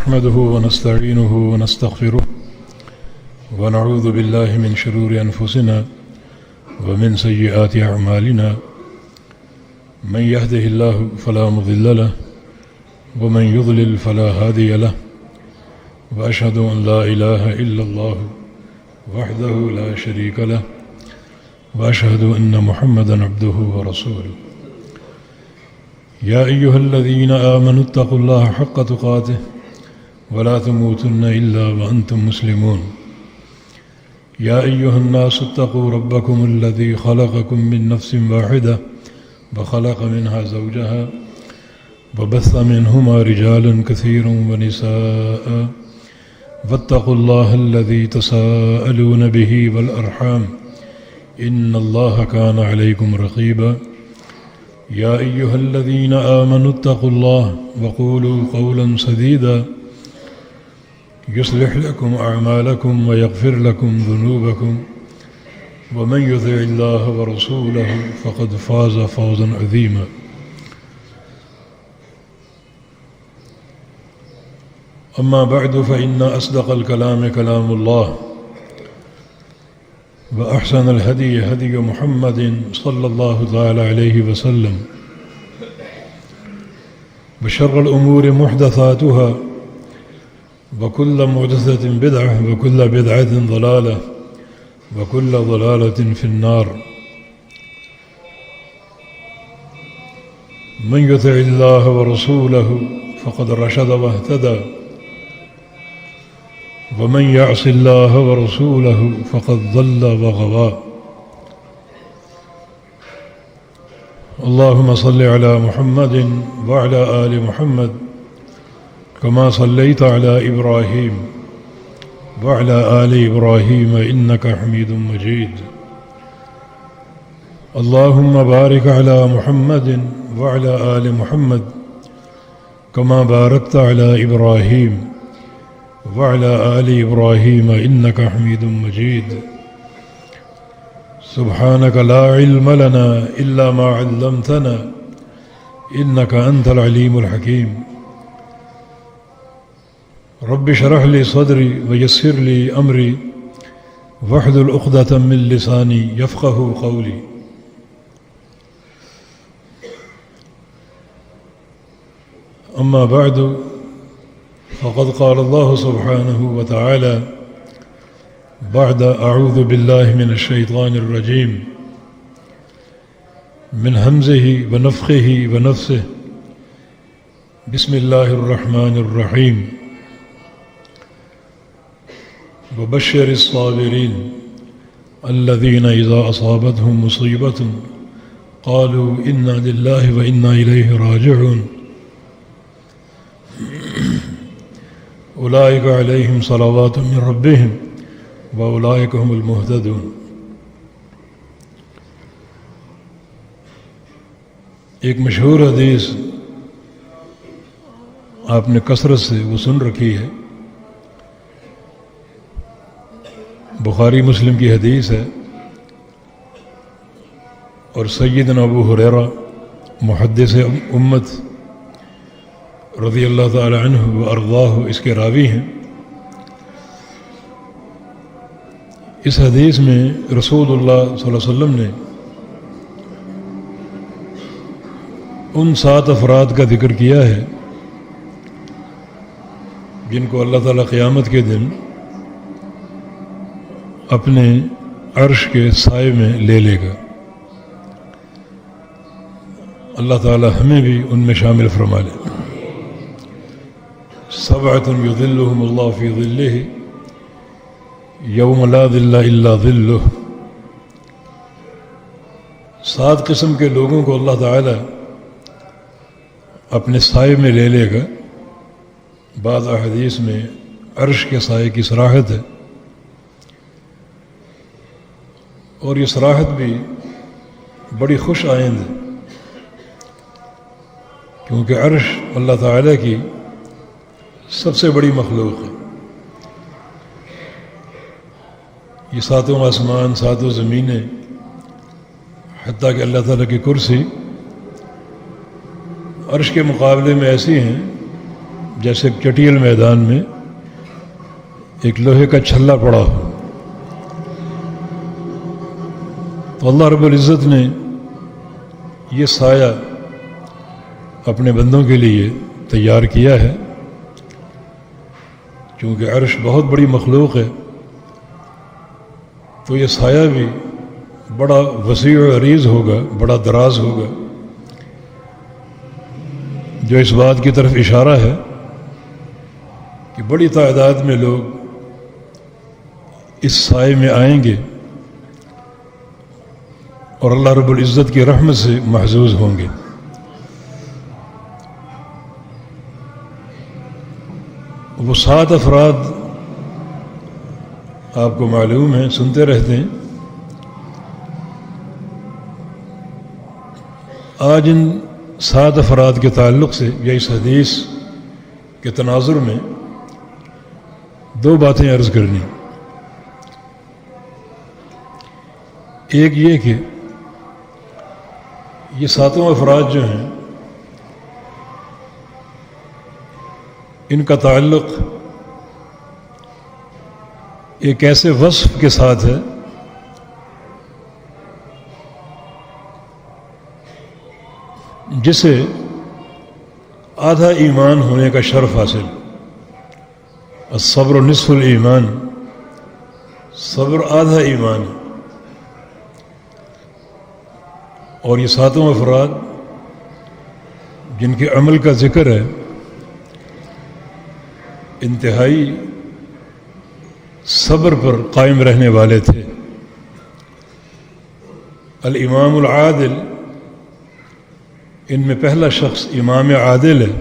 نحمده ونستعينه ونستغفره ونعوذ بالله من شرور أنفسنا ومن سيئات أعمالنا من يهده الله فلا مضل له ومن يضلل فلا هادي له وأشهد أن لا إله إلا الله وحده لا شريك له وأشهد أن محمدا عبده ورسوله يا أيها الذين آمنوا اتقوا الله حق تقاته ولا تموتن إلا وأنتم مسلمون يا أيها الناس اتقوا ربكم الذي خلقكم من نفس واحدة وخلق منها زوجها وبث منهما رجالا كثيرا ونساء واتقوا الله الذي تساءلون به والأرحام إن الله كان عليكم رقيبا يا أيها الذين آمنوا اتقوا الله وقولوا قولا سديدا يصلح لكم أعمالكم ويغفر لكم ذنوبكم ومن يطع الله ورسوله فقد فاز فوزا عظيما أما بعد فإن أصدق الكلام كلام الله وأحسن الهدي هدي محمد صلى الله تعالى عليه وسلم وشر الأمور محدثاتها وكل محدثة بدعة وكل بدعة ضلالة وكل ضلالة في النار من يطع الله ورسوله فقد رشد واهتدى ومن يعص الله ورسوله فقد ضل وغوى اللهم صل على محمد وعلى آل محمد كما صليت على إبراهيم وعلى آل إبراهيم إنك حميد مجيد اللهم بارك على محمد وعلى آل محمد كما باركت على إبراهيم وعلى آل إبراهيم إنك حميد مجيد سبحانك لا علم لنا إلا ما علمتنا إنك أنت العليم الحكيم رب اشرح لي صدري ويسر لي أمري واحلل عقدة من لساني يفقه قولي أما بعد فقد قال الله سبحانه وتعالى بعد أعوذ بالله من الشيطان الرجيم من همزه ونفخه ونفسه بسم الله الرحمن الرحيم وبشر الصابرين الذين إذا أصابتهم مصيبة قالوا إنا لله وإنا إليه راجعون أولئك عليهم صلوات من ربهم وأولئك هم المهتدون ایک مشہور حدیث آپ نے کثرت سے وہ سن رکھی ہے، بخاری مسلم کی حدیث ہے، اور سیدنا ابو ہریرہ محدث امت رضی اللہ تعالی عنہ و ارضاہ اس کے راوی ہیں۔ اس حدیث میں رسول اللہ صلی اللہ علیہ وسلم نے ان 7 افراد کا ذکر کیا ہے جن کو اللہ تعالیٰ قیامت کے دن اپنے عرش کے سائے میں لے لے گا۔ اللہ تعالیٰ ہمیں بھی ان میں شامل فرما لے۔ 7 یظلهم اللہ فی ظلہ یوم لا ظل الا ظلہ۔ 7 قسم کے لوگوں کو اللہ تعالیٰ اپنے سائے میں لے لے گا۔ بعض احادیث میں عرش کے سائے کی صراحت ہے، اور یہ صراحت بھی بڑی خوش آئند ہے، کیونکہ عرش اللہ تعالیٰ کی سب سے بڑی مخلوق ہے۔ یہ 7 آسمان، 7 زمینیں، حتیٰ کہ اللہ تعالیٰ کی کرسی عرش کے مقابلے میں ایسی ہیں جیسے چٹیل میدان میں ایک لوہے کا چھلا پڑا ہو. تو اللہ رب العزت نے یہ سایہ اپنے بندوں کے لیے تیار کیا ہے. چونکہ عرش بہت بڑی مخلوق ہے تو یہ سایہ بھی بڑا وسیع و عریض ہوگا، بڑا دراز ہوگا، جو اس بات کی طرف اشارہ ہے کہ بڑی تعداد میں لوگ اس سائے میں آئیں گے اور اللہ رب العزت کی رحمت سے محظوظ ہوں گے. وہ 7 افراد آپ کو معلوم ہیں، سنتے رہتے ہیں. آج ان 7 افراد کے تعلق سے یا اس حدیث کے تناظر میں 2 باتیں عرض کرنی. ایک یہ کہ یہ 7 افراد جو ہیں ان کا تعلق ایک ایسے وصف کے ساتھ ہے جسے آدھا ایمان ہونے کا شرف حاصل. الصبر نصف الایمان، صبر آدھا ایمان ہے. اور یہ 7 افراد جن کے عمل کا ذکر ہے انتہائی صبر پر قائم رہنے والے تھے. الامام العادل، ان میں پہلا شخص امام عادل ہے.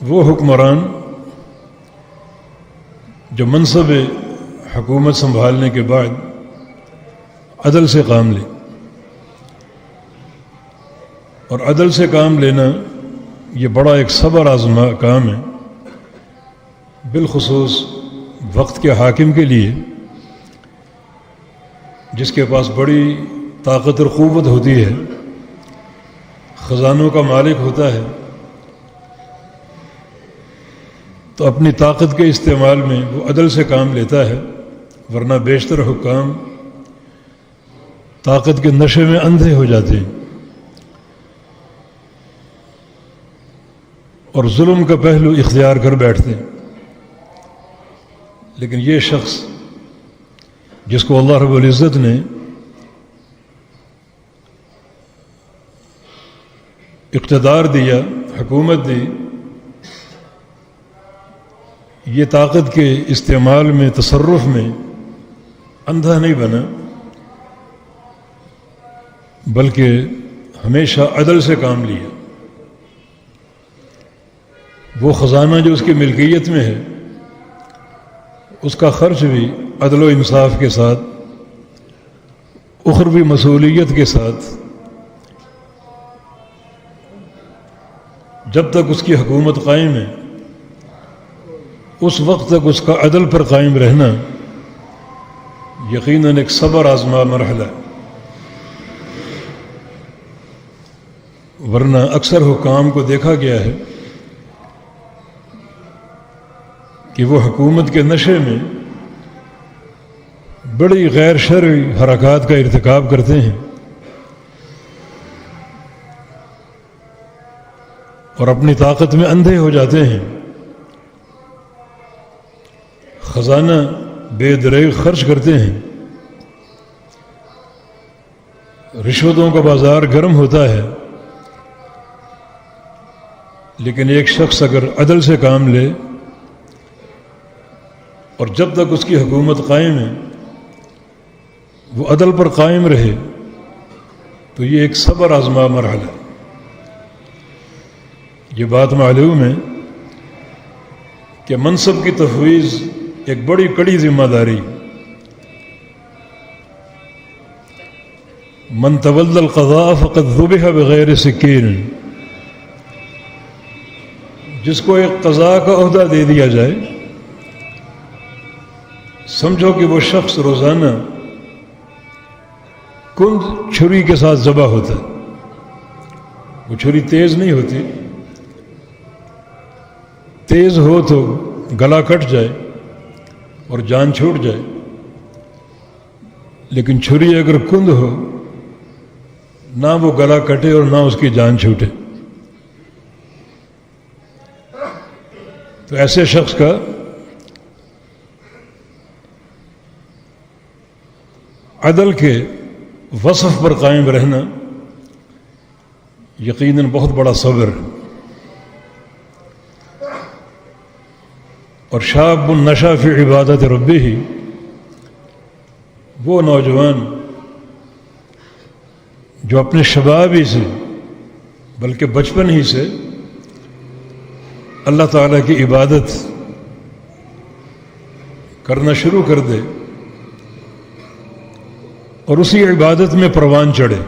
وہ حکمران جو منصب حکومت سنبھالنے کے بعد عدل سے کام لے. اور عدل سے کام لینا یہ بڑا ایک صبر آزما کام ہے، بالخصوص وقت کے حاکم کے لیے جس کے پاس بڑی طاقت اور قوت ہوتی ہے، خزانوں کا مالک ہوتا ہے. تو اپنی طاقت کے استعمال میں وہ عدل سے کام لیتا ہے، ورنہ بیشتر حکام طاقت کے نشے میں اندھے ہو جاتے ہیں اور ظلم کا پہلو اختیار کر بیٹھتے ہیں. لیکن یہ شخص جس کو اللہ رب العزت نے اقتدار دیا، حکومت دی، یہ طاقت کے استعمال میں، تصرف میں اندھا نہیں بنا، بلکہ ہمیشہ عدل سے کام لیا. وہ خزانہ جو اس کی ملکیت میں ہے اس کا خرچ بھی عدل و انصاف کے ساتھ، اخروی مسئولیت کے ساتھ، جب تک اس کی حکومت قائم ہے اس وقت تک اس کا عدل پر قائم رہنا یقیناً ایک صبر آزما مرحلہ ہے. ورنہ اکثر حکام کو دیکھا گیا ہے کہ وہ حکومت کے نشے میں بڑی غیر شرعی حرکات کا ارتکاب کرتے ہیں اور اپنی طاقت میں اندھے ہو جاتے ہیں. خزانہ بے دریغ خرچ کرتے ہیں، رشوتوں کا بازار گرم ہوتا ہے. لیکن ایک شخص اگر عدل سے کام لے اور جب تک اس کی حکومت قائم ہے وہ عدل پر قائم رہے تو یہ ایک صبر آزما مرحلہ. یہ بات معلوم ہے کہ منصب کی تفویض ایک بڑی کڑی ذمہ داری. من تولی القضاء فقد ذبح بغیر سکین، جس کو ایک قضاء کا عہدہ دے دیا جائے سمجھو کہ وہ شخص روزانہ کند چھری کے ساتھ ذبح ہوتا ہے. وہ چھری تیز نہیں ہوتی تیز ہو تو گلا کٹ جائے اور جان چھوٹ جائے، لیکن چھری اگر کند ہو نہ وہ گلا کٹے اور نہ اس کی جان چھوٹے۔ تو ایسے شخص کا عدل کے وصف پر قائم رہنا یقیناً بہت بڑا صبر ہے۔ اور شاب نشا فی عبادت ربہ، وہ نوجوان جو اپنے شباب ہی سے بلکہ بچپن ہی سے اللہ تعالیٰ کی عبادت کرنا شروع کر دے اور اسی عبادت میں پروان چڑھے،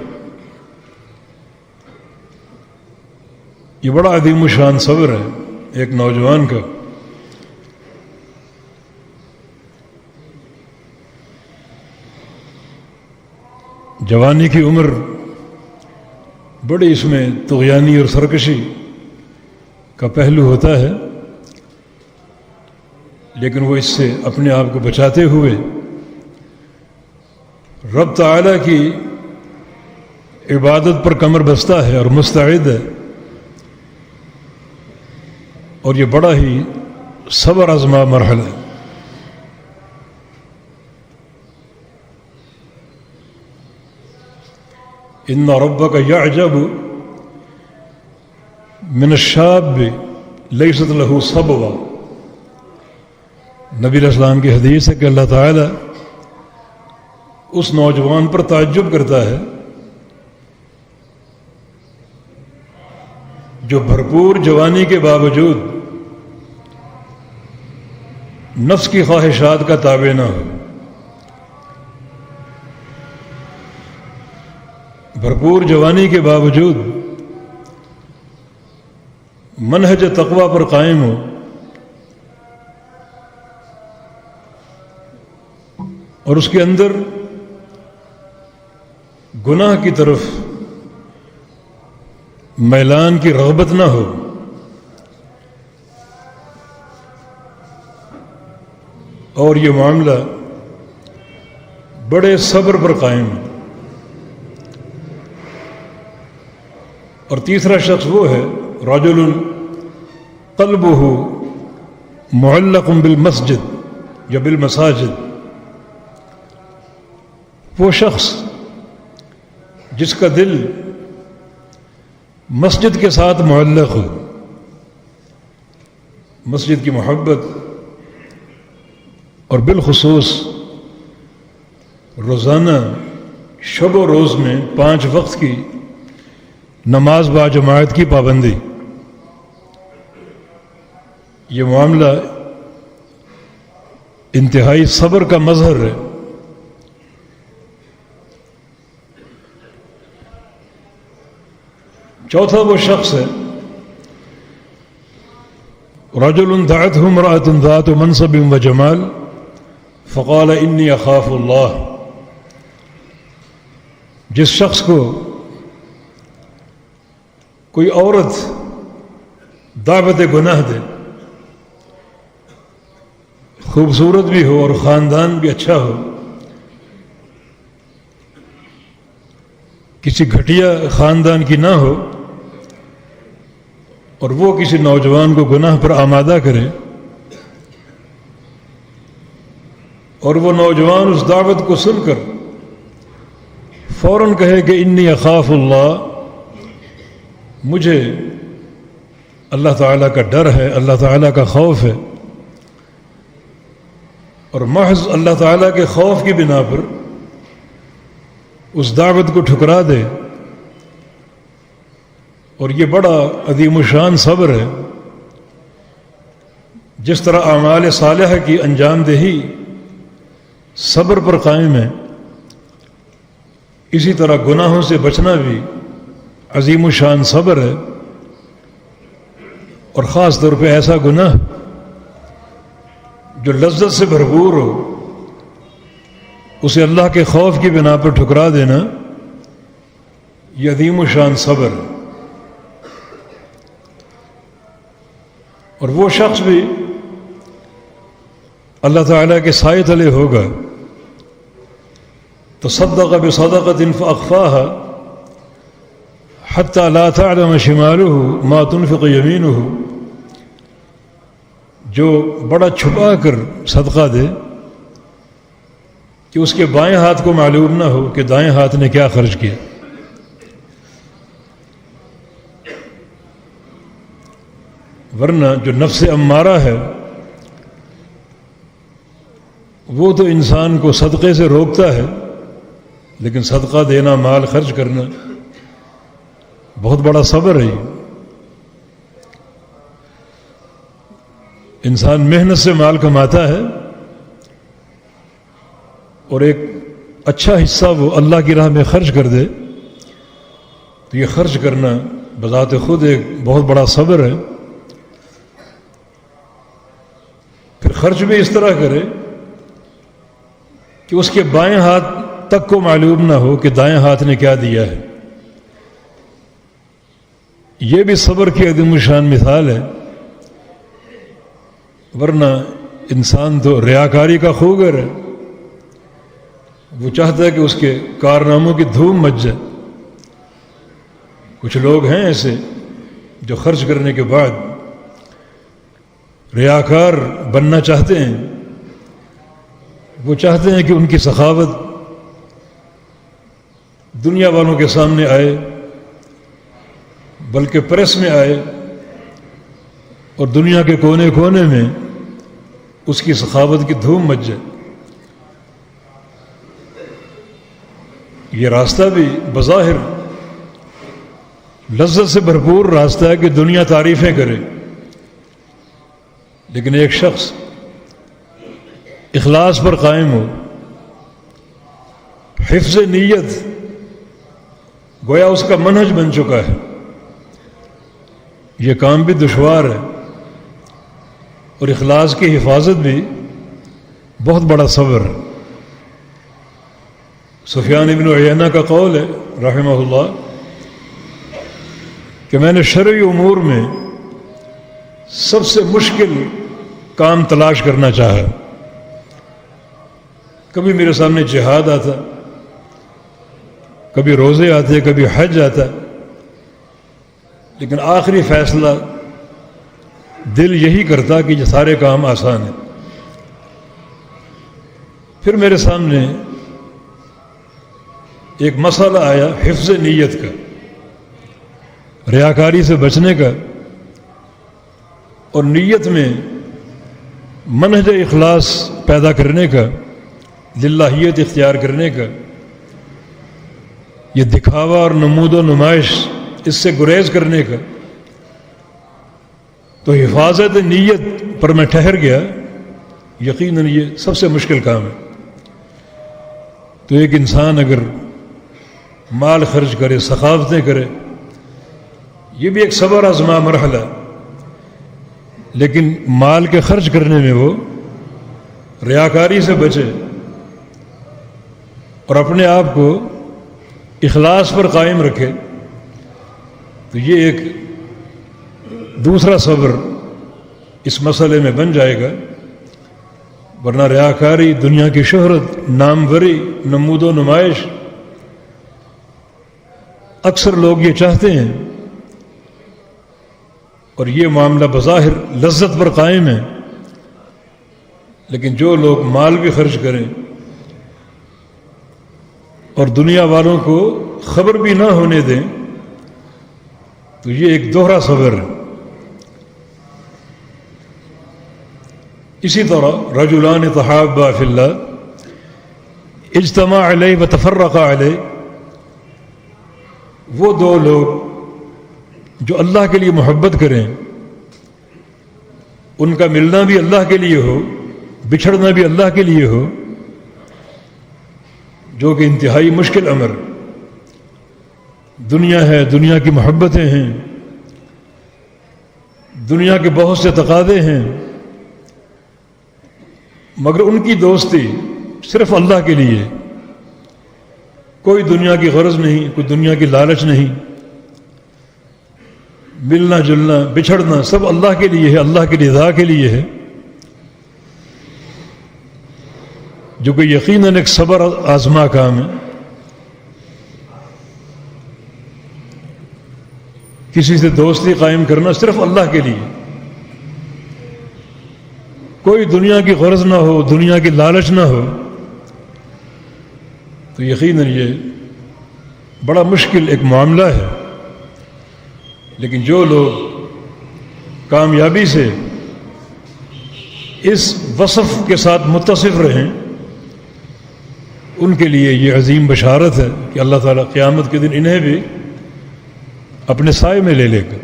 یہ بڑا عظیم الشان صبر ہے ایک نوجوان کا۔ جوانی کی عمر بڑی اس میں طغیانی اور سرکشی کا پہلو ہوتا ہے، لیکن وہ اس سے اپنے آپ کو بچاتے ہوئے رب تعالیٰ کی عبادت پر کمر بستہ ہے اور مستعد ہے، اور یہ بڑا ہی صبر آزما مرحلہ ہے۔ ان ربک یعجب من الشاب لیست له صبوہ، نبی علیہ السلام کی حدیث ہے کہ اللہ تعالیٰ اس نوجوان پر تعجب کرتا ہے جو بھرپور جوانی کے باوجود نفس کی خواہشات کا تابع نہ ہو، بھرپور جوانی کے باوجود منہج تقوی پر قائم ہو اور اس کے اندر گناہ کی طرف میلان کی رغبت نہ ہو، اور یہ معاملہ بڑے صبر پر قائم ہے۔ اور تیسرا شخص وہ ہے رجل قلبہ معلق بالمسجد یا بالمساجد، وہ شخص جس کا دل مسجد کے ساتھ معلق ہو، مسجد کی محبت، اور بالخصوص روزانہ شب و روز میں 5 وقت کی نماز با جماعت کی پابندی، یہ معاملہ انتہائی صبر کا مظہر ہے۔ چوتھا وہ شخص ہے رجل دعته امرأة ذات منصب وجمال فقال انی اخاف اللہ، جس شخص کو کوئی عورت دعوت گناہ دے، خوبصورت بھی ہو اور خاندان بھی اچھا ہو، کسی گھٹیا خاندان کی نہ ہو، اور وہ کسی نوجوان کو گناہ پر آمادہ کرے، اور وہ نوجوان اس دعوت کو سن کر فوراً کہے کہ انی اخاف اللہ، مجھے اللہ تعالیٰ کا ڈر ہے، اللہ تعالیٰ کا خوف ہے، اور محض اللہ تعالیٰ کے خوف کی بنا پر اس دعوت کو ٹھکرا دے، اور یہ بڑا عظیم الشان صبر ہے۔ جس طرح اعمال صالحہ کی انجام دہی صبر پر قائم ہے، اسی طرح گناہوں سے بچنا بھی عظیم الشان صبر ہے، اور خاص طور پہ ایسا گناہ جو لذت سے بھرپور ہو، اسے اللہ کے خوف کی بنا پر ٹھکرا دینا، یہ عظیم الشان صبر ہے۔ اور وہ شخص بھی اللہ تعالیٰ کے سائے تلے ہوگا. تصدق بصدقۃ فاخفاها حتى لا تعلم شماله ما تنفق يمينه. جو بڑا چھپا کر صدقہ دے کہ اس کے بائیں ہاتھ کو معلوم نہ ہو کہ دائیں ہاتھ نے کیا خرچ کیا. ورنہ جو نفس امارہ ہے وہ تو انسان کو صدقے سے روکتا ہے، لیکن صدقہ دینا، مال خرچ کرنا بہت بڑا صبر ہے. انسان محنت سے مال کماتا ہے اور ایک اچھا حصہ وہ اللہ کی راہ میں خرچ کر دے تو یہ خرچ کرنا بذات خود ایک بہت بڑا صبر ہے. پھر خرچ بھی اس طرح کرے کہ اس کے بائیں ہاتھ تک کو معلوم نہ ہو کہ دائیں ہاتھ نے کیا دیا ہے. یہ بھی صبر کی عظیم الشان مثال ہے. ورنہ انسان تو ریاکاری کا خوگر ہے. وہ چاہتا ہے کہ اس کے کارناموں کی دھوم مچ جائے. کچھ لوگ ہیں ایسے جو خرچ کرنے کے بعد ریاکار بننا چاہتے ہیں. وہ چاہتے ہیں کہ ان کی سخاوت دنیا والوں کے سامنے آئے، بلکہ پریس میں آئے اور دنیا کے کونے کونے میں اس کی سخاوت کی دھوم مچ جائے. یہ راستہ بھی بظاہر لذت سے بھرپور راستہ ہے کہ دنیا تعریفیں کرے، لیکن ایک شخص اخلاص پر قائم ہو، حفظ نیت گویا اس کا منہج بن چکا ہے. یہ کام بھی دشوار ہے اور اخلاص کی حفاظت بھی بہت بڑا صبر ہے. سفیان بن عیینہ کا قول ہے رحمہ اللہ کہ میں نے شرعی امور میں سب سے مشکل کام تلاش کرنا چاہا. کبھی میرے سامنے جہاد آتا، کبھی روزے آتے، کبھی حج آتا، لیکن آخری فیصلہ دل یہی کرتا کہ یہ سارے کام آسان ہیں. پھر میرے سامنے ایک مسئلہ آیا حفظ نیت کا، ریاکاری سے بچنے کا اور نیت میں منہج اخلاص پیدا کرنے کا، للہیت اختیار کرنے کا. یہ دکھاوا اور نمود و نمائش اس سے گریز کرنے کا. تو حفاظت نیت پر میں ٹھہر گیا. یقیناً یہ سب سے مشکل کام ہے. تو ایک انسان اگر مال خرچ کرے، سخاوتیں کرے، یہ بھی ایک صبر آزما مرحلہ، لیکن مال کے خرچ کرنے میں وہ ریاکاری سے بچے اور اپنے آپ کو اخلاص پر قائم رکھے. تو یہ ایک دوسرا صبر اس مسئلے میں بن جائے گا. ورنہ ریاکاری، دنیا کی شہرت، ناموری، نمود و نمائش، اکثر لوگ یہ چاہتے ہیں اور یہ معاملہ بظاہر لذت پر قائم ہے، لیکن جو لوگ مال بھی خرچ کریں اور دنیا والوں کو خبر بھی نہ ہونے دیں تو یہ ایک دوہرا صبر ہے. اسی طرح رجلان تحابا فی اللہ اجتماع علیہ و تفرقا علیہ، وہ دو لوگ جو اللہ کے لیے محبت کریں، ان کا ملنا بھی اللہ کے لیے ہو، بچھڑنا بھی اللہ کے لیے ہو، جو کہ انتہائی مشکل امر. دنیا ہے، دنیا کی محبتیں ہیں، دنیا کے بہت سے تقاضے ہیں، مگر ان کی دوستی صرف اللہ کے لیے، کوئی دنیا کی غرض نہیں، کوئی دنیا کی لالچ نہیں. ملنا جلنا بچھڑنا سب اللہ کے لیے ہے، اللہ کی رضا کے لیے ہے، جو کہ یقیناً ایک صبر آزما کام ہے۔ کسی سے دوستی قائم کرنا صرف اللہ کے لیے، کوئی دنیا کی غرض نہ ہو، دنیا کی لالچ نہ ہو، تو یقیناً یہ بڑا مشکل ایک معاملہ ہے۔ لیکن جو لوگ کامیابی سے اس وصف کے ساتھ متصف رہیں، ان کے لیے یہ عظیم بشارت ہے کہ اللہ تعالیٰ قیامت کے دن انہیں بھی اپنے سائے میں لے لے گا۔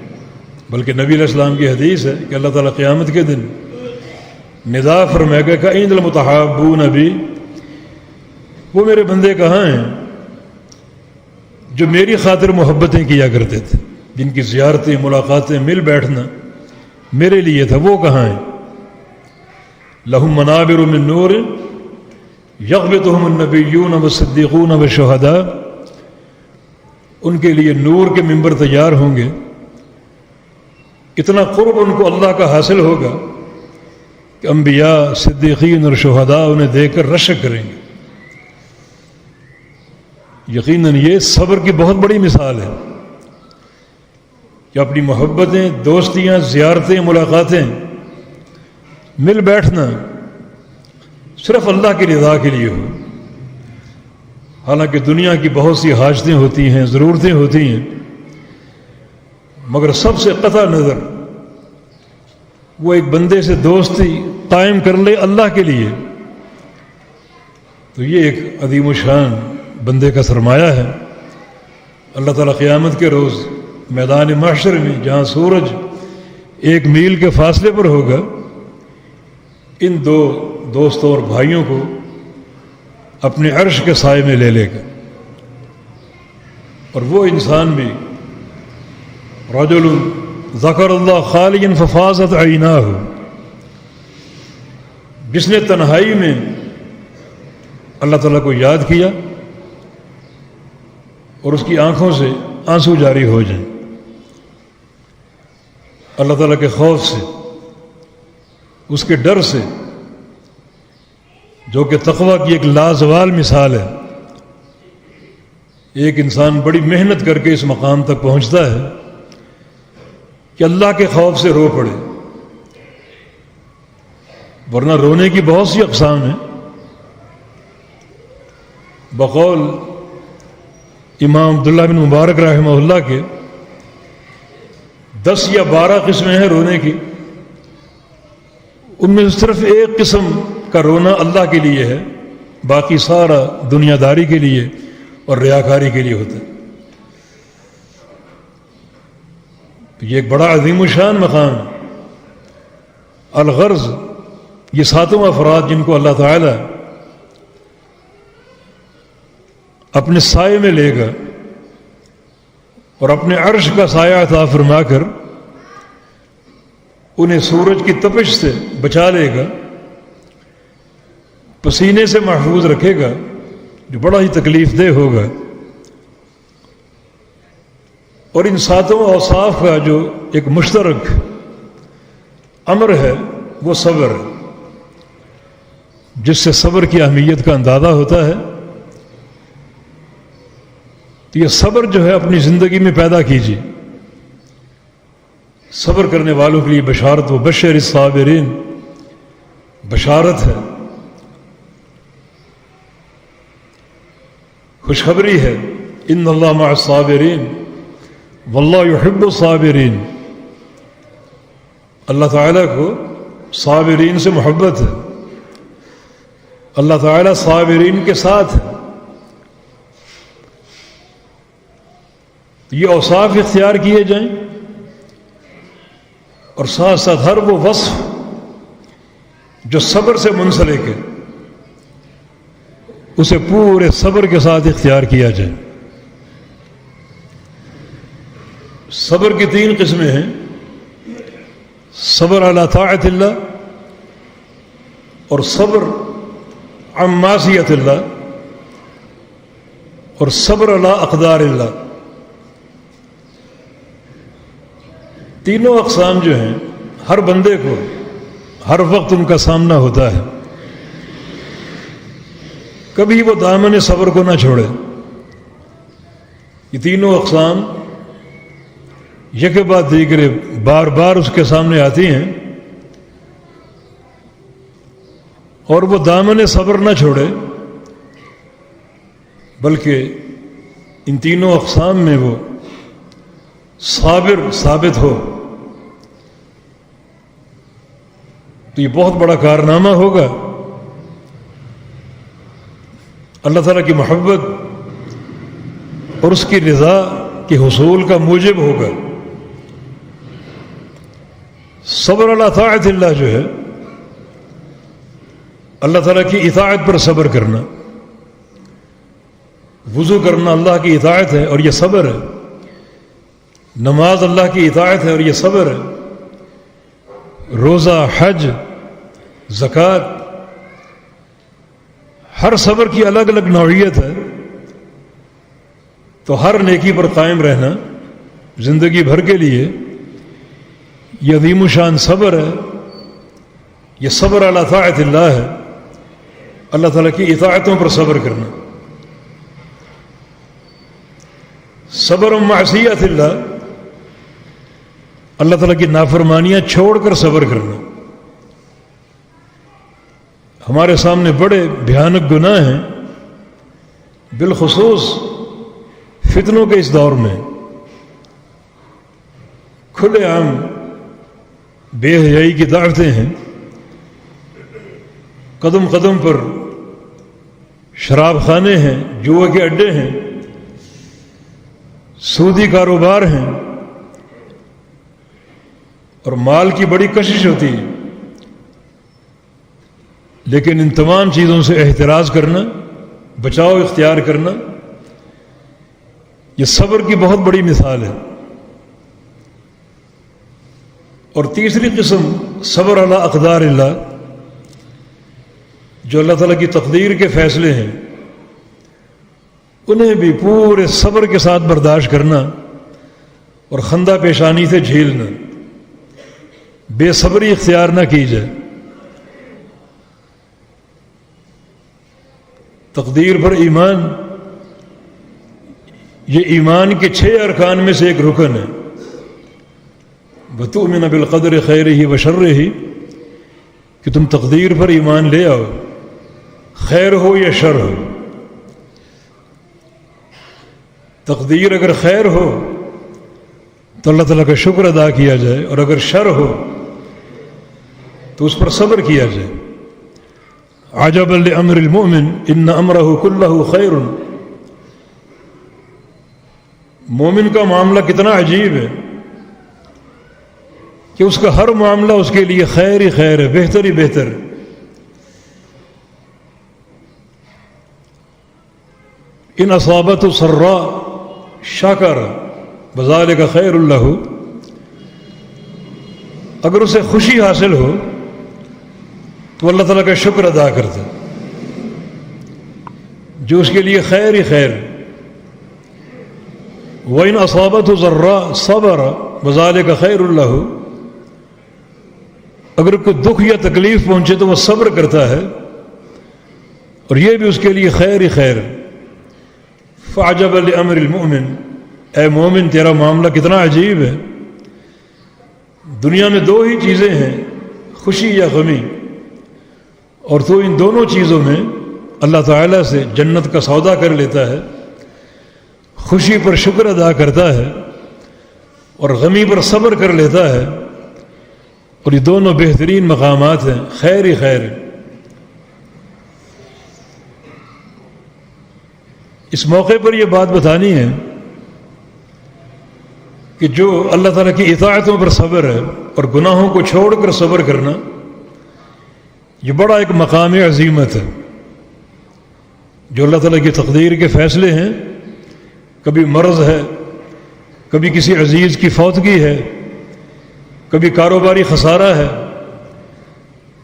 بلکہ نبی علیہ السلام کی حدیث ہے کہ اللہ تعالیٰ قیامت کے دن ندا فرمائے گا کہ عند المتحابون بی، وہ میرے بندے کہاں ہیں جو میری خاطر محبتیں کیا کرتے تھے، جن کی زیارتیں، ملاقاتیں، مل بیٹھنا میرے لیے تھا، وہ کہاں ہیں؟ لہم منابر من نور یغبطہم النبیون والصدیقون والشہداء، ان کے لیے نور کے ممبر تیار ہوں گے، اتنا قرب ان کو اللہ کا حاصل ہوگا کہ انبیاء، صدیقین اور شہداء انہیں دیکھ کر رشک کریں گے۔ یقیناً یہ صبر کی بہت بڑی مثال ہے کہ اپنی محبتیں، دوستیاں، زیارتیں، ملاقاتیں، مل بیٹھنا صرف اللہ کی رضا کے لیے ہو۔ حالانکہ دنیا کی بہت سی حاجتیں ہوتی ہیں، ضرورتیں ہوتی ہیں، مگر سب سے قطع نظر وہ ایک بندے سے دوستی قائم کر لے اللہ کے لیے، تو یہ ایک عظیم الشان بندے کا سرمایہ ہے۔ اللہ تعالیٰ قیامت کے روز میدان محشر میں، جہاں سورج 1 میل کے فاصلے پر ہوگا، ان دو دوستوں اور بھائیوں کو اپنے عرش کے سائے میں لے لے گا، اور وہ انسان بھی رجل ذکر اللہ خالیا ففاضت عیناہ، جس نے تنہائی میں اللہ تعالیٰ کو یاد کیا اور اس کی آنکھوں سے آنسو جاری ہو جائیں، اللہ تعالیٰ کے خوف سے، اس کے ڈر سے، جو کہ تقویٰ کی ایک لازوال مثال ہے۔ ایک انسان بڑی محنت کر کے اس مقام تک پہنچتا ہے کہ اللہ کے خوف سے رو پڑے، ورنہ رونے کی بہت سی اقسام ہیں۔ بقول امام عبداللہ بن مبارک رحمہ اللہ کے 10 یا 12 قسمیں ہیں رونے کی، ان میں صرف ایک قسم کا رونا اللہ کے لیے ہے، باقی سارا دنیا داری کے لیے اور ریاکاری کے لیے ہوتا ہے۔ تو یہ ایک بڑا عظیم الشان مقام ہے۔ الغرض، یہ 7 افراد جن کو اللہ تعالی اپنے سائے میں لے گا اور اپنے عرش کا سایہ عطا فرما کر انہیں سورج کی تپش سے بچا لے گا، پسینے سے محفوظ رکھے گا، جو بڑا ہی تکلیف دہ ہوگا، اور ان 7 اوصاف کا جو ایک مشترک امر ہے وہ صبر ہے، جس سے صبر کی اہمیت کا اندازہ ہوتا ہے۔ تو یہ صبر جو ہے اپنی زندگی میں پیدا کیجیے۔ صبر کرنے والوں کے لیے بشارت، و بشر الصابرین، بشارت ہے، خوشخبری ہے۔ ان اللہ مع الصابرین واللہ یحب الصابرین، اللہ تعالیٰ کو صابرین سے محبت ہے، اللہ تعالیٰ صابرین کے ساتھ ہے۔ یہ اوصاف اختیار کیے جائیں، اور ساتھ ساتھ ہر وہ وصف جو صبر سے منسلک ہے اسے پورے صبر کے ساتھ اختیار کیا جائے۔ صبر کی 3 قسمیں ہیں، صبر علی طاعت اللہ، اور صبر عن معصیت اللہ، اور صبر علی اقدار اللہ۔ تینوں اقسام جو ہیں ہر بندے کو ہر وقت ان کا سامنا ہوتا ہے. کبھی وہ دامن صبر کو نہ چھوڑے. یہ تینوں اقسام یک بعد دیگر بار بار اس کے سامنے آتی ہیں اور وہ دامن صبر نہ چھوڑے، بلکہ ان تینوں اقسام میں وہ صابر ثابت ہو. تو یہ بہت بڑا کارنامہ ہوگا، اللہ تعالیٰ کی محبت اور اس کی رضا کے حصول کا موجب ہوگا. صبر علی طاعت اللہ جو ہے، اللہ تعالیٰ کی اطاعت پر صبر کرنا. وضو کرنا اللہ کی اطاعت ہے اور یہ صبر ہے. نماز اللہ کی اطاعت ہے اور یہ صبر ہے. روزہ، حج، زکوٰۃ، ہر صبر کی الگ الگ نوعیت ہے. تو ہر نیکی پر قائم رہنا زندگی بھر کے لیے یہ عظیم الشان صبر ہے. یہ صبر علی طاعت اللہ ہے، اللہ تعالیٰ کی اطاعتوں پر صبر کرنا. صبر و معصیت اللہ، اللہ تعالیٰ کی نافرمانیاں چھوڑ کر صبر کرنا. ہمارے سامنے بڑے بھیانک گناہ ہیں، بالخصوص فتنوں کے اس دور میں. کھلے عام بے حیائی کی دعوتیں ہیں، قدم قدم پر شراب خانے ہیں، جوئے کے اڈے ہیں، سودی کاروبار ہیں اور مال کی بڑی کشش ہوتی ہے. لیکن ان تمام چیزوں سے احتراز کرنا، بچاؤ اختیار کرنا، یہ صبر کی بہت بڑی مثال ہے. اور تیسری قسم صبر علی اقدار اللہ، جو اللہ تعالیٰ کی تقدیر کے فیصلے ہیں انہیں بھی پورے صبر کے ساتھ برداشت کرنا اور خندہ پیشانی سے جھیلنا، بے صبری اختیار نہ کی جائے. تقدیر پر ایمان یہ ایمان کے 6 ارکان میں سے ایک رکن ہے. وَتُؤْمِنَ بِالْقَدْرِ خَيْرِهِ وَشَرِّهِ کہ تم تقدیر پر ایمان لے آؤ، خیر ہو یا شر ہو. تقدیر اگر خیر ہو تو اللہ تعالیٰ کا شکر ادا کیا جائے، اور اگر شر ہو تو اس پر صبر کیا جائے. عجبا لامر المؤمن ان امرہ کلہ خیر. مومن کا معاملہ کتنا عجیب ہے کہ اس کا ہر معاملہ اس کے لیے خیر ہی خیر ہے، بہتر ہی بہتر. ان اصابت سراء شکر بذالک خیر اللہ. اگر اسے خوشی حاصل ہو تو اللہ تعالیٰ کا شکر ادا کرتا، جو اس کے لیے خیر ہی خیر. وَإِنْ أَصَابَتْهُ ضَرَّاء صَبَرَ وَذَلِكَ خَيْرٌ لَهُ. اگر کوئی دکھ یا تکلیف پہنچے تو وہ صبر کرتا ہے اور یہ بھی اس کے لیے خیر ہی خیر. فَعَجَبَ لِأَمْرِ الْمُؤْمِنِ. اے مومن تیرا معاملہ کتنا عجیب ہے. دنیا میں 2 ہی چیزیں ہیں، خوشی یا غمی، اور تو ان دونوں چیزوں میں اللہ تعالیٰ سے جنت کا سودا کر لیتا ہے. خوشی پر شکر ادا کرتا ہے اور غمی پر صبر کر لیتا ہے، اور یہ دونوں بہترین مقامات ہیں، خیر ہی خیر. اس موقع پر یہ بات بتانی ہے کہ جو اللہ تعالیٰ کی اطاعتوں پر صبر ہے اور گناہوں کو چھوڑ کر صبر کرنا، یہ بڑا ایک مقام عظیمت ہے. جو اللہ تعالیٰ کی تقدیر کے فیصلے ہیں، کبھی مرض ہے، کبھی کسی عزیز کی فوتگی ہے، کبھی کاروباری خسارہ ہے،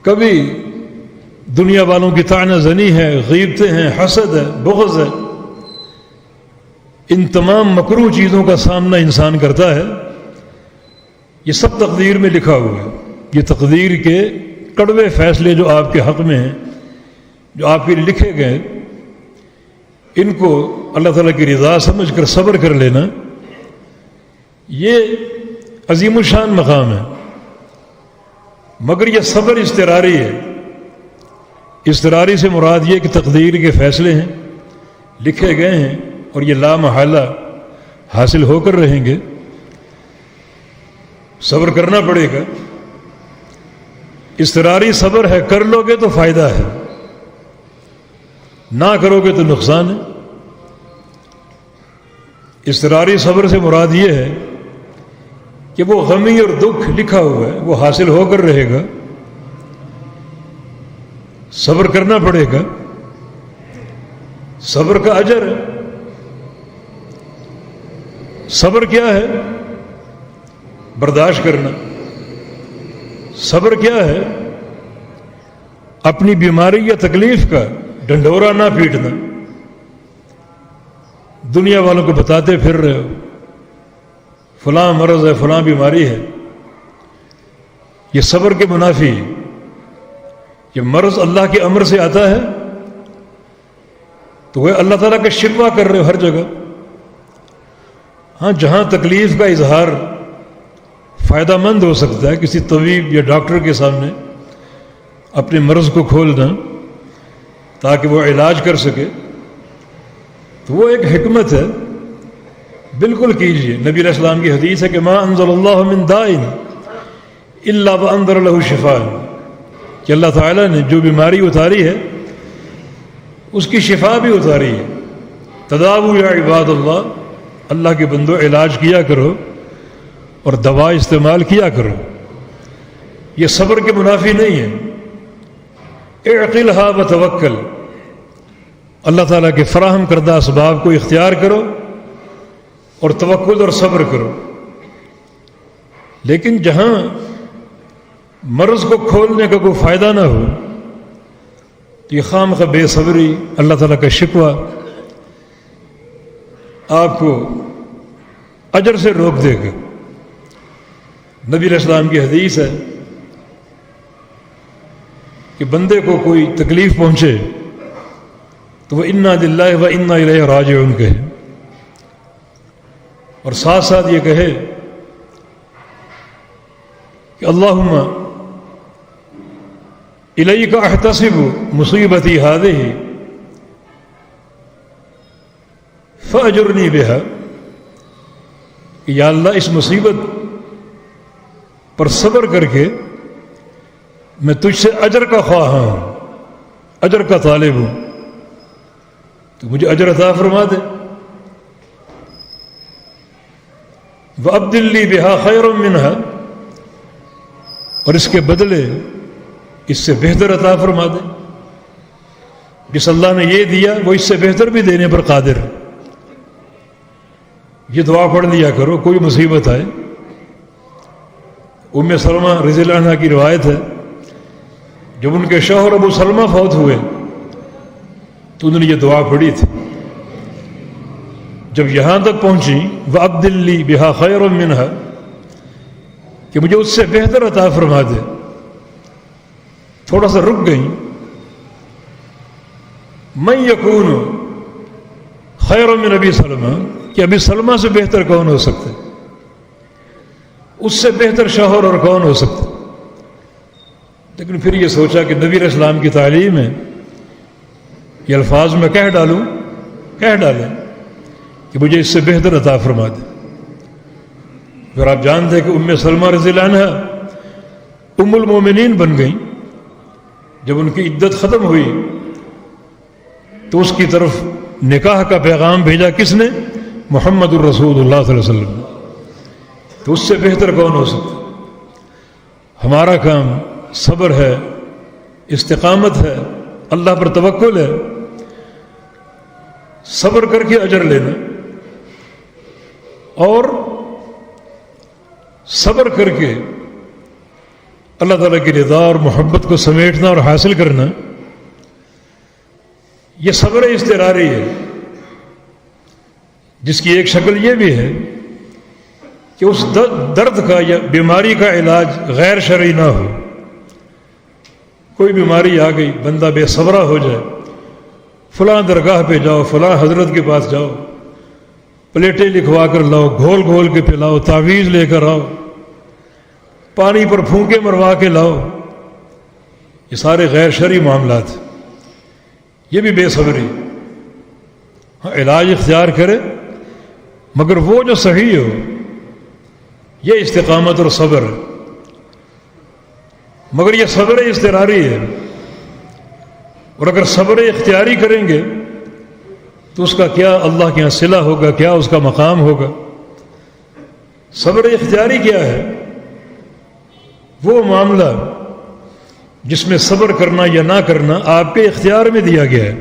کبھی دنیا والوں کی طعنہ زنی ہے، غیبتیں ہیں، حسد ہے، بغض ہے. ان تمام مکروہ چیزوں کا سامنا انسان کرتا ہے یہ سب تقدیر میں لکھا ہوا ہے. یہ تقدیر کے کڑوے فیصلے جو آپ کے حق میں ہیں، جو آپ کے لیے لکھے گئے، ان کو اللہ تعالیٰ کی رضا سمجھ کر صبر کر لینا، یہ عظیم الشان مقام ہے. مگر یہ صبر اضطراری ہے. اضطراری سے مراد یہ کہ تقدیر کے فیصلے ہیں، لکھے گئے ہیں اور یہ لا محالہ حاصل ہو کر رہیں گے. صبر کرنا پڑے گا. اضطراری صبر ہے، کر لو گے تو فائدہ ہے، نہ کرو گے تو نقصان ہے. اضطراری صبر سے مراد یہ ہے کہ وہ غمی اور دکھ لکھا ہوا ہے وہ حاصل ہو کر رہے گا، صبر کرنا پڑے گا. صبر کا اجر ہے. صبر کیا ہے؟ برداشت کرنا. صبر کیا ہے؟ اپنی بیماری یا تکلیف کا ڈنڈورا نہ پیٹنا. دنیا والوں کو بتاتے پھر رہے ہو فلاں مرض ہے، فلاں بیماری ہے، یہ صبر کے منافی ہے. یہ مرض اللہ کے امر سے آتا ہے تو وہ اللہ تعالیٰ کا شکوہ کر رہے ہو ہر جگہ. ہاں، جہاں تکلیف کا اظہار فائدہ مند ہو سکتا ہے، کسی طبیب یا ڈاکٹر کے سامنے اپنے مرض کو کھولنا تاکہ وہ علاج کر سکے، تو وہ ایک حکمت ہے، بالکل کیجیے. نبی علیہ السلام کی حدیث ہے کہ ما انزل اللہ من داء الا وانذر له شفاء، کہ اللہ تعالیٰ نے جو بیماری اتاری ہے اس کی شفا بھی اتاری ہے. تداووا یا عباد اللہ، اللہ کے بندو علاج کیا کرو اور دوا استعمال کیا کرو. یہ صبر کے منافی نہیں ہے. اعقلها وتوکل، اللہ تعالیٰ کے فراہم کردہ اسباب کو اختیار کرو اور توکل اور صبر کرو. لیکن جہاں مرض کو کھولنے کا کوئی فائدہ نہ ہو تو یہ خامخواہ بے صبری، اللہ تعالیٰ کا شکوہ آپ کو اجر سے روک دے گا. نبی علیہ السلام کی حدیث ہے کہ بندے کو کوئی تکلیف پہنچے تو وہ انا للہ و انا الیہ راجعون کہے، اور ساتھ ساتھ یہ کہے کہ اللہم الیک احتسب مصیبتی ہذہ فاجرنی بہا، کہ یا اللہ اس مصیبت پر صبر کر کے میں تجھ سے اجر کا خواہاں ہوں، اجر کا طالب ہوں، تو مجھے اجر عطا فرما دے. وَأَبْدِلْ لِي بِهَا خَيْرًا مِّنْهَا، اور اس کے بدلے اس سے بہتر عطا فرما دے. جس اللہ نے یہ دیا وہ اس سے بہتر بھی دینے پر قادر. یہ دعا پڑھ لیا کرو کوئی مصیبت آئے. ام سلمہ رضی اللہ عنہا کی روایت ہے، جب ان کے شوہر ابو سلمہ فوت ہوئے تو انہوں نے یہ دعا پڑھی تھی. جب یہاں تک پہنچی وَأَبْدِلْ لِي بِهَا خَيْرًا مِّنْهَا، کہ مجھے اس سے بہتر عطا فرما دے، تھوڑا سا رک گئیں. مَن يَكُونُ خَيْرًا مِّنْ أَبِي سلمہ، کہ ابی سلمہ سے بہتر کون ہو سکتا ہے، اس سے بہتر شوہر اور کون ہو سکتا ہے. لیکن پھر یہ سوچا کہ نبی علیہ السلام کی تعلیم ہے، یہ الفاظ میں کہہ ڈالیں کہ مجھے اس سے بہتر عطا فرما دے. پھر آپ جانتے ہیں کہ ام سلمہ رضی اللہ عنہا ام المومنین بن گئیں. جب ان کی عدت ختم ہوئی تو اس کی طرف نکاح کا پیغام بھیجا کس نے؟ محمد الرسول اللہ صلی اللہ علیہ وسلم. تو اس سے بہتر کون ہو سکتا؟ ہمارا کام صبر ہے، استقامت ہے، اللہ پر توکل ہے، صبر کر کے اجر لینا، اور صبر کر کے اللہ تعالیٰ کی رضا اور محبت کو سمیٹنا اور حاصل کرنا. یہ صبر اضطراری ہے، جس کی ایک شکل یہ بھی ہے کہ کہ اس درد کا یا بیماری کا علاج غیر شرعی نہ ہو. کوئی بیماری آ گئی، بندہ بے صبرہ ہو جائے، فلاں درگاہ پہ جاؤ، فلاں حضرت کے پاس جاؤ، پلیٹیں لکھوا کر لاؤ، گھول گھول کے پلاؤ، تعویذ لے کر آؤ، پانی پر پھونکے مروا کے لاؤ، یہ سارے غیر شرعی معاملات، یہ بھی بے صبری. ہاں علاج اختیار کرے مگر وہ جو صحیح ہو، یہ استقامت اور صبر ہے. مگر یہ صبر اضطراری ہے، اور اگر صبر اختیاری کریں گے تو اس کا کیا اللہ کے یہاں صلہ ہوگا، کیا اس کا مقام ہوگا. صبر اختیاری کیا ہے؟ وہ معاملہ جس میں صبر کرنا یا نہ کرنا آپ کے اختیار میں دیا گیا ہے،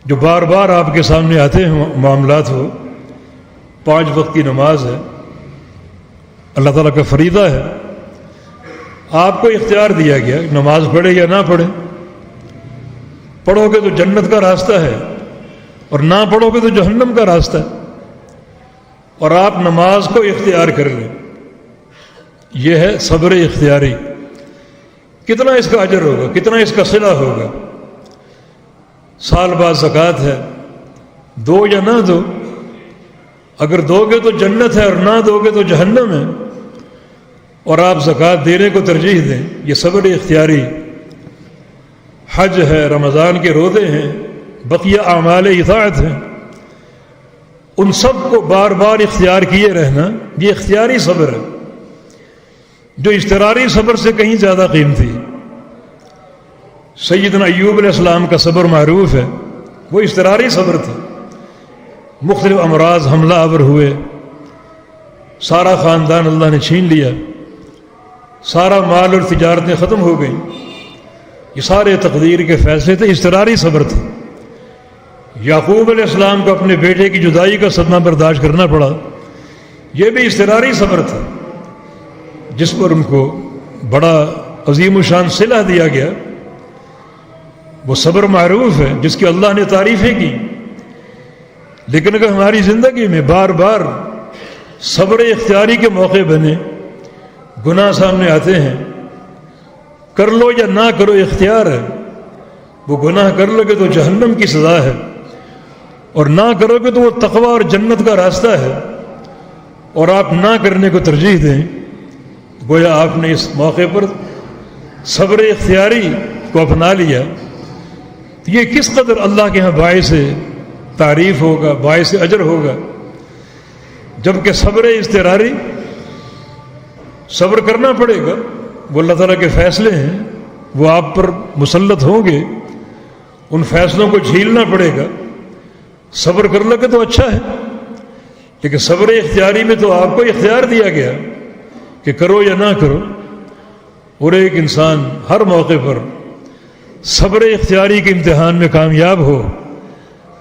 جو بار بار آپ کے سامنے آتے ہیں معاملات. ہو 5 وقت کی نماز ہے، اللہ تعالیٰ کا فریضہ ہے، آپ کو اختیار دیا گیا نماز پڑھے یا نہ پڑھے. پڑھو گے تو جنت کا راستہ ہے، اور نہ پڑھو گے تو جہنم کا راستہ ہے. اور آپ نماز کو اختیار کر لیں، یہ ہے صبر اختیاری. کتنا اس کا اجر ہوگا، کتنا اس کا صلہ ہوگا. سال بعد زکوٰۃ ہے، دو یا نہ دو، اگر دو گے تو جنت ہے اور نہ دو گے تو جہنم ہے، اور آپ زکوٰۃ دینے کو ترجیح دیں، یہ صبر اختیاری. حج ہے، رمضان کے روزے ہیں، بقیہ اعمال اطاعت ہیں، ان سب کو بار بار اختیار کیے رہنا، یہ اختیاری صبر ہے، جو اضطراری صبر سے کہیں زیادہ قیمتی. سیدنا ایوب علیہ السلام کا صبر معروف ہے، وہ اضطراری صبر تھا. مختلف امراض حملہ آور ہوئے، سارا خاندان اللہ نے چھین لیا، سارا مال اور تجارتیں ختم ہو گئیں. یہ سارے تقدیر کے فیصلے تھے، اضطراری صبر تھے. یعقوب علیہ السلام کو اپنے بیٹے کی جدائی کا صدمہ برداشت کرنا پڑا، یہ بھی اضطراری صبر تھا، جس پر ان کو بڑا عظیم الشان صلہ دیا گیا. وہ صبر معروف ہے جس کی اللہ نے تعریفیں کی. لیکن اگر ہماری زندگی میں بار بار صبر اختیاری کے موقع بنے، گناہ سامنے آتے ہیں، کر لو یا نہ کرو اختیار ہے. وہ گناہ کر لو گے تو جہنم کی سزا ہے، اور نہ کرو گے تو وہ تقوی اور جنت کا راستہ ہے، اور آپ نہ کرنے کو ترجیح دیں، گویا آپ نے اس موقع پر صبر اختیاری کو اپنا لیا. یہ کس قدر اللہ کے ہاں باعث تعریف ہوگا، باعث اجر ہوگا. جبکہ صبر اضطراری، صبر کرنا پڑے گا، وہ اللہ تعالیٰ کے فیصلے ہیں، وہ آپ پر مسلط ہوں گے، ان فیصلوں کو جھیلنا پڑے گا. صبر کر لو گے تو اچھا ہے، لیکن صبر اختیاری میں تو آپ کو اختیار دیا گیا کہ کرو یا نہ کرو. اور ایک انسان ہر موقع پر صبر اختیاری کے امتحان میں کامیاب ہو،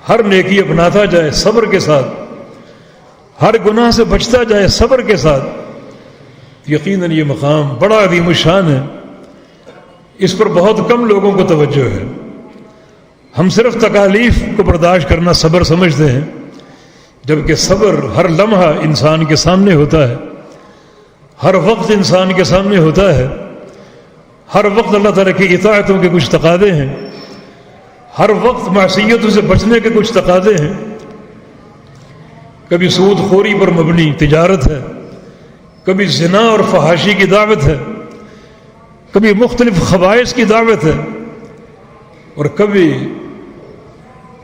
ہر نیکی اپناتا جائے صبر کے ساتھ، ہر گناہ سے بچتا جائے صبر کے ساتھ، یقیناً یہ مقام بڑا عظیم الشان ہے. اس پر بہت کم لوگوں کو توجہ ہے. ہم صرف تکالیف کو برداشت کرنا صبر سمجھتے ہیں، جبکہ صبر ہر لمحہ انسان کے سامنے ہوتا ہے، ہر وقت انسان کے سامنے ہوتا ہے. ہر وقت اللہ تعالیٰ کی اطاعتوں کے کچھ تقاضے ہیں، ہر وقت معصیتوں سے بچنے کے کچھ تقاضے ہیں. کبھی سود خوری پر مبنی تجارت ہے، کبھی زنا اور فحاشی کی دعوت ہے، کبھی مختلف خبائث کی دعوت ہے، اور کبھی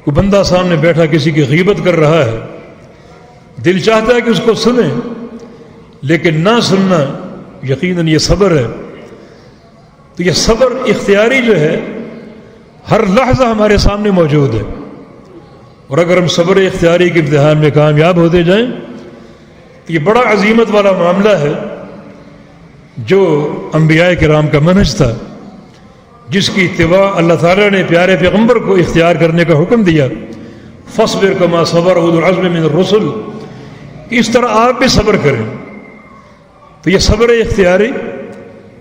کوئی بندہ سامنے بیٹھا کسی کی غیبت کر رہا ہے، دل چاہتا ہے کہ اس کو سنیں، لیکن نہ سننا یقیناً یہ صبر ہے. تو یہ صبر اختیاری جو ہے ہر لحظہ ہمارے سامنے موجود ہے. اور اگر ہم صبر اختیاری کے امتحان میں کامیاب ہوتے جائیں تو یہ بڑا عظیمت والا معاملہ ہے، جو انبیاء کرام کا منہج تھا، جس کی اتباع اللہ تعالیٰ نے پیارے پیغمبر کو اختیار کرنے کا حکم دیا. فاصبر کما صبر اولو العزم من الرسل، اس طرح آپ بھی صبر کریں. تو یہ صبر اختیاری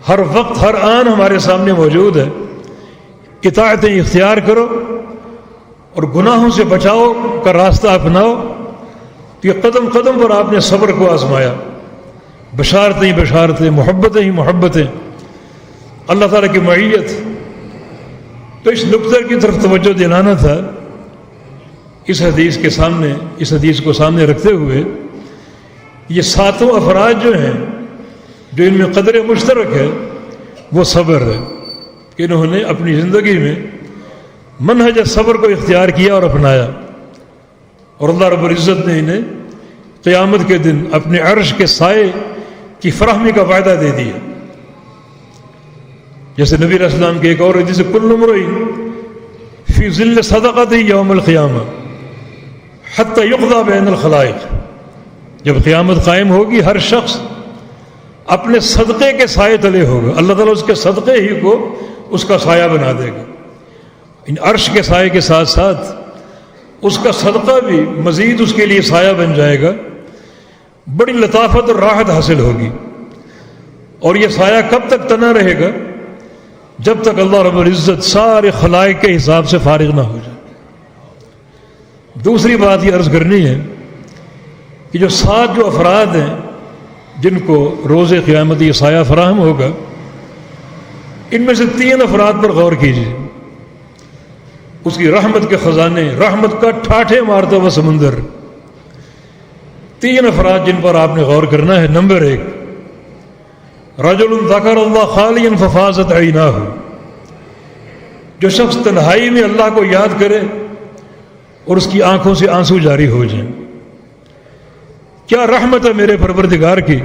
ہر وقت ہر آن ہمارے سامنے موجود ہے. اطاعتیں اختیار کرو اور گناہوں سے بچاؤ کا راستہ اپناؤ، تو یہ قدم قدم پر آپ نے صبر کو آزمایا، بشارتیں ہی بشارتیں، محبتیں ہی محبتیں، اللہ تعالیٰ کی معیت۔ تو اس نقطے کی طرف توجہ دلانا تھا اس حدیث کے سامنے، اس حدیث کو سامنے رکھتے ہوئے۔ یہ ساتوں افراد جو ہیں جو ان میں قدر مشترک ہے وہ صبر ہے کہ انہوں نے اپنی زندگی میں منہج صبر کو اختیار کیا اور اپنایا، اور اللہ رب العزت نے انہیں قیامت کے دن اپنے عرش کے سائے کی فراہمی کا وعدہ دے دیا۔ جیسے نبی علیہ السلام کے ایک اور حدیث کل امرئ فی ظل صدقۃ یوم القیامہ حتی یقضی بین الخلائق، جب قیامت قائم ہوگی ہر شخص اپنے صدقے کے سائے تلے ہوگا، اللہ تعالیٰ اس کے صدقے ہی کو اس کا سایہ بنا دے گا۔ ان عرش کے سائے کے ساتھ ساتھ اس کا صدقہ بھی مزید اس کے لیے سایہ بن جائے گا، بڑی لطافت اور راحت حاصل ہوگی۔ اور یہ سایہ کب تک تنا رہے گا؟ جب تک اللہ رب العزت سارے خلائق کے حساب سے فارغ نہ ہو جائے۔ دوسری بات یہ عرض کرنی ہے کہ جو 7 جو افراد ہیں جن کو روز قیامت یہ سایہ فراہم ہوگا، ان میں سے 3 افراد پر غور کیجیے۔ اس کی رحمت کے خزانے، رحمت کا ٹھاٹھے مارتا ہوا سمندر، 3 افراد جن پر آپ نے غور کرنا ہے۔ نمبر 1، رجل ذکر اللہ خالیا ففاضت عیناہ، جو شخص تنہائی میں اللہ کو یاد کرے اور اس کی آنکھوں سے آنسو جاری ہو جائیں۔ کیا رحمت ہے میرے پروردگار کی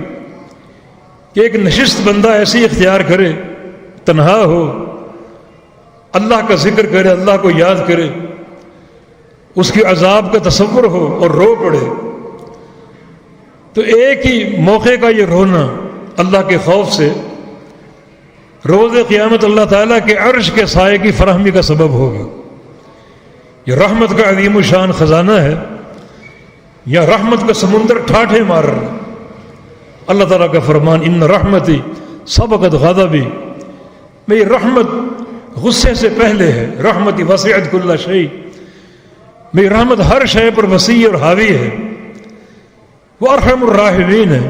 کہ ایک نشست بندہ ایسی اختیار کرے، تنہا ہو، اللہ کا ذکر کرے، اللہ کو یاد کرے، اس کے عذاب کا تصور ہو اور رو پڑے۔ تو ایک ہی موقع کا یہ رونا اللہ کے خوف سے روز قیامت اللہ تعالیٰ کے عرش کے سائے کی فراہمی کا سبب ہوگا۔ یہ رحمت کا عظیم الشان خزانہ ہے، یا رحمت کا سمندر ٹھاٹھے مار رہا ہے۔ اللہ تعالیٰ کا فرمان ان رحمتی سبقت غضبی، میری رحمت غصے سے پہلے ہے، رحمتی وسعت کل شیء، میری رحمت ہر شے پر وسیع اور حاوی ہے۔ وہ ارحم الراحمین ہے،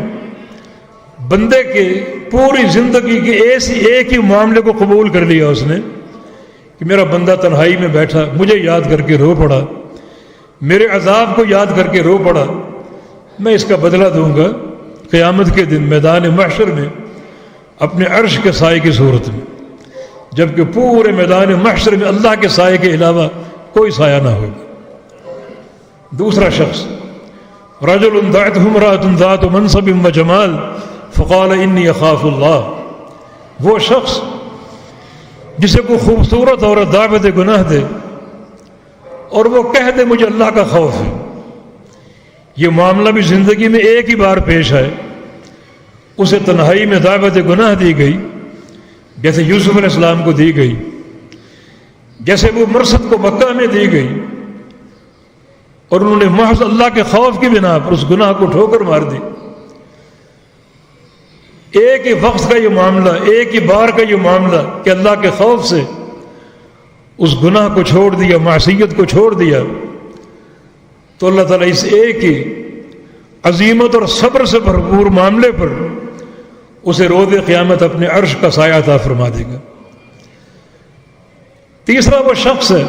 بندے کے پوری زندگی کے ایک ہی معاملے کو قبول کر لیا اس نے کہ میرا بندہ تنہائی میں بیٹھا، مجھے یاد کر کے رو پڑا، میرے عذاب کو یاد کر کے رو پڑا، میں اس کا بدلہ دوں گا قیامت کے دن میدان محشر میں اپنے عرش کے سائے کی صورت میں، جبکہ پورے میدان محشر میں اللہ کے سائے کے علاوہ کوئی سایہ نہ ہوگا۔ دوسرا شخص، رجل دعته امرأة ذات منصب وجمال فقال انی اخاف اللہ، وہ شخص جسے کوئی خوبصورت عورت دعوت گناہ دے اور وہ کہہ دے مجھے اللہ کا خوف ہے۔ یہ معاملہ بھی زندگی میں ایک ہی بار پیش آئے، اسے تنہائی میں دعوت گناہ دی گئی جیسے یوسف علیہ السلام کو دی گئی، جیسے وہ مرثد کو مکہ میں دی گئی، اور انہوں نے محض اللہ کے خوف کی بنا پر اس گناہ کو ٹھوکر مار دی۔ ایک ہی وقت کا یہ معاملہ، ایک ہی بار کا یہ معاملہ کہ اللہ کے خوف سے اس گناہ کو چھوڑ دیا، معصیت کو چھوڑ دیا، تو اللہ تعالیٰ اس ایک ہی عظیمت اور صبر سے بھرپور معاملے پر اسے روز قیامت اپنے عرش کا سایہ عطا فرما دے گا۔ تیسرا وہ شخص ہے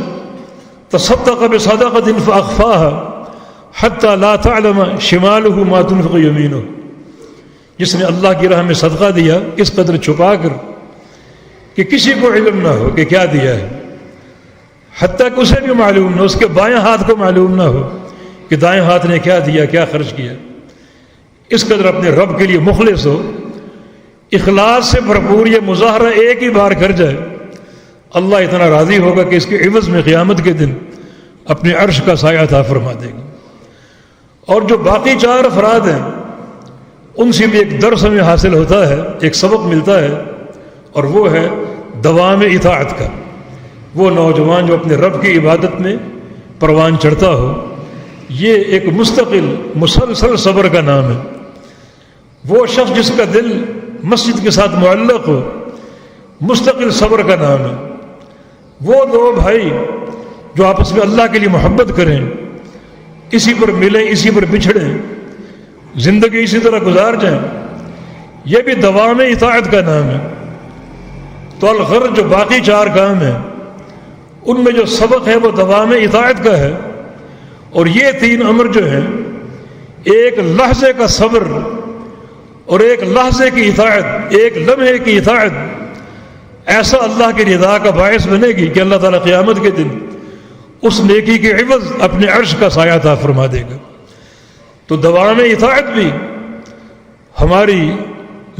تصدق بصدقۃ فاخفاها حتى لا تعلم شماله ما تنفق يمينه، جس نے اللہ کی راہ میں صدقہ دیا اس قدر چھپا کر کہ کسی کو علم نہ ہو کہ کیا دیا ہے، حتیٰ کہ اسے بھی معلوم نہ ہو، اس کے بائیں ہاتھ کو معلوم نہ ہو کہ دائیں ہاتھ نے کیا دیا، کیا خرچ کیا۔ اس قدر اپنے رب کے لیے مخلص ہو، اخلاص سے بھرپور یہ مظاہرہ ایک ہی بار کر جائے، اللہ اتنا راضی ہوگا کہ اس کے عوض میں قیامت کے دن اپنے عرش کا سایہ عطا فرما دے گا۔ اور جو باقی 4 افراد ہیں ان سے بھی ایک درس ہمیں حاصل ہوتا ہے، ایک سبق ملتا ہے، اور وہ ہے دوام اطاعت کا۔ وہ نوجوان جو اپنے رب کی عبادت میں پروان چڑھتا ہو، یہ ایک مستقل مسلسل صبر کا نام ہے۔ وہ شخص جس کا دل مسجد کے ساتھ معلق ہو، مستقل صبر کا نام ہے۔ وہ 2 بھائی جو آپس میں اللہ کے لیے محبت کریں اسی پر ملیں اسی پر بچھڑیں، زندگی اسی طرح گزار جائیں، یہ بھی دوام اطاعت کا نام ہے۔ تو الغرض جو باقی 4 کام ہیں ان میں جو سبق ہے وہ دوام اطاعت کا ہے، اور یہ 3 امر جو ہیں، ایک لحظے کا صبر اور ایک لحظے کی اطاعت، ایک لمحے کی اطاعت، ایسا اللہ کی رضا کا باعث بنے گی کہ اللہ تعالیٰ قیامت کے دن اس نیکی کے عوض اپنے عرش کا سایہ عطا فرما دے گا۔ تو دوام اطاعت بھی ہماری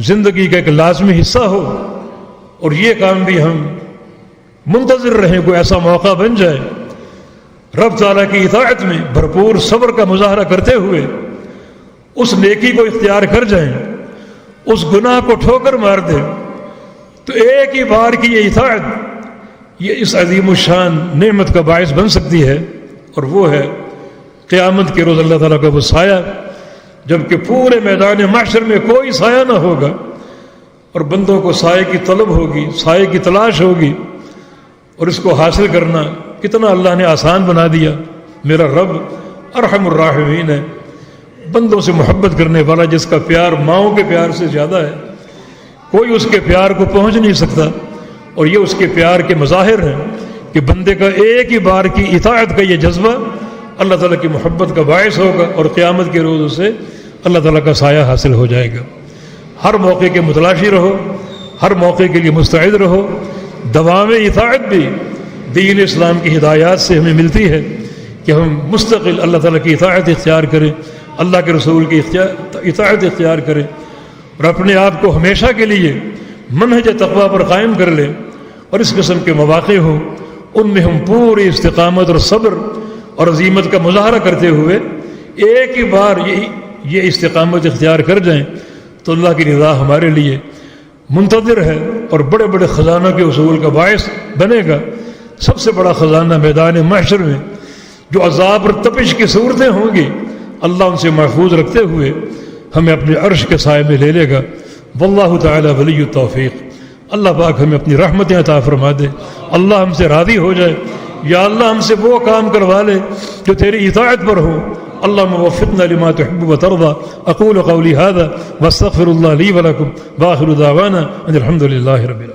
زندگی کا ایک لازمی حصہ ہو، اور یہ کام بھی ہم منتظر رہیں کوئی ایسا موقع بن جائے رب تعالیٰ کی اطاعت میں بھرپور صبر کا مظاہرہ کرتے ہوئے اس نیکی کو اختیار کر جائیں، اس گناہ کو ٹھوکر مار دیں، تو ایک ہی بار کی یہ اطاعت یہ اس عظیم الشان نعمت کا باعث بن سکتی ہے، اور وہ ہے قیامت کے روز اللہ تعالیٰ کا وہ سایہ، جبکہ پورے میدان محشر میں کوئی سایہ نہ ہوگا، اور بندوں کو سائے کی طلب ہوگی، سائے کی تلاش ہوگی، اور اس کو حاصل کرنا کتنا اللہ نے آسان بنا دیا۔ میرا رب ارحم الراحمین ہے، بندوں سے محبت کرنے والا، جس کا پیار ماؤں کے پیار سے زیادہ ہے، کوئی اس کے پیار کو پہنچ نہیں سکتا، اور یہ اس کے پیار کے مظاہر ہیں کہ بندے کا ایک ہی بار کی اطاعت کا یہ جذبہ اللہ تعالیٰ کی محبت کا باعث ہوگا، اور قیامت کے روز اسے اللہ تعالیٰ کا سایہ حاصل ہو جائے گا۔ ہر موقع کے متلاشی رہو، ہر موقع کے لیے مستعد رہو۔ دوام اطاعت بھی دین اسلام کی ہدایات سے ہمیں ملتی ہے کہ ہم مستقل اللہ تعالیٰ کی اطاعت اختیار کریں، اللہ کے رسول کی اطاعت اختیار کریں، اور اپنے آپ کو ہمیشہ کے لیے منہج تقویٰ پر قائم کر لیں، اور اس قسم کے مواقع ہوں ان میں ہم پوری استقامت اور صبر اور عزیمت کا مظاہرہ کرتے ہوئے ایک ہی بار یہ استقامت اختیار کر جائیں، تو اللہ کی رضا ہمارے لیے منتظر ہے، اور بڑے بڑے خزانوں کے حصول کا باعث بنے گا۔ سب سے بڑا خزانہ میدان محشر میں جو عذاب اور تپش کی صورتیں ہوں گی، اللہ ان سے محفوظ رکھتے ہوئے ہمیں اپنے عرش کے سائے میں لے لے گا۔ واللہ تعالی ولی التوفیق۔ اللہ پاک ہمیں اپنی رحمتیں عطا فرما دے، اللہ ہم سے راضی ہو جائے، یا اللہ ہم سے وہ کام کروا لے جو تیری اطاعت پر ہو۔ اللهم وفقنا لما تحب وترضى۔ اقول قولي هذا واستغفر الله لي ولكم، واخر دعوانا ان الحمد لله رب العالمين۔